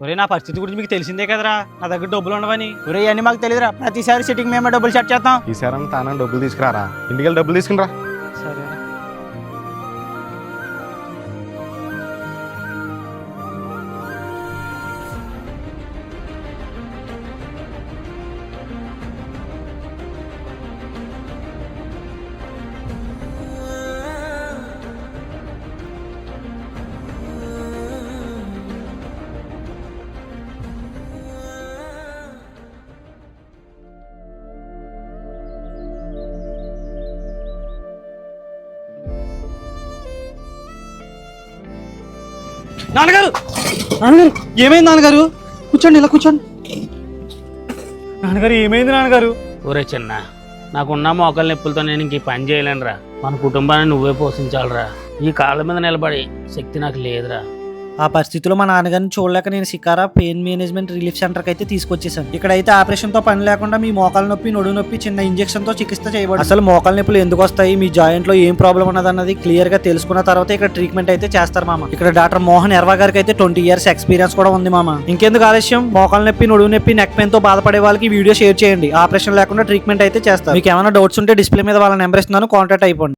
ఒరే నా పరిస్థితి గురించి మీకు తెలిసిందే కదరా, నా దగ్గర డబ్బులు ఉండవని. ఒరే అన్ని మాకు తెలియదురా, ప్రతిసారి సిట్టింగ్ మేమే డబ్బులు సెట్ చేస్తాం. ఈసారి తానే డబ్బులు తీసుకురారా, ఇంటికి వెళ్ళి డబ్బులు తీసుకునిరా. సరే నాన్నగారు, నాన్నగారు ఏమైంది నాన్నగారు? కూర్చోండి, ఇలా కూర్చోండి. నాన్నగారు ఏమైంది నాన్నగారు? ఒరే చిన్న, నాకున్న మోకాళ్ళ నొప్పులతో నేను ఇంక ఈ పని చేయలేనురా. మన కుటుంబాన్ని నువ్వే పోషించాలిరా. ఈ కాళ్ళ మీద నిలబడి శక్తి నాకు లేదురా. ఆ పరిస్థితిలో మా నాన్నగారిని చూడలేక నేను సికారా పెయిన్ మేనేజ్మెంట్ రిలీఫ్ సెంటర్కి అయితే తీసుకొచ్చేసాను. ఇక్కడైతే ఆపరేషన్ తో పని లేకుండా మీ మోకాల నొప్పి, నొడు నొప్పి చిన్న ఇంజెక్షన్ తో చికిత్స చేయబడి, అసలు మోకాల నొప్పులు ఎందుకు వస్తాయి, మీ జాయింట్ లో ఏం ప్రాబ్లం ఉన్నదన్నది క్లియర్ గా తెలుసుకున్న తర్వాత ఇక్కడ ట్రీట్మెంట్ అయితే చేస్తారు మామ. ఇక్కడ డాక్టర్ మోహన్ ఎర్వా గారికి అయితే 20 years ఎక్స్పీరియన్స్ కూడా ఉంది మామ. ఇంకెందుకు ఆలస్యం, మోకాల నొప్పి, నొడు నొప్పి, నెక్ పెయిన్ తో బాధపడే వాళ్ళకి వీడియో షేర్ చేయండి. ఆపరేషన్ లేకుండా ట్రీట్మెంట్ అయితే చేస్తారు. మీకు ఏమైనా డౌట్స్ ఉంటే డిస్ప్లే మీద వాళ్ళ నెంబర్ ఇస్తున్నాను, కాంటాక్ట్ అయిపోండి.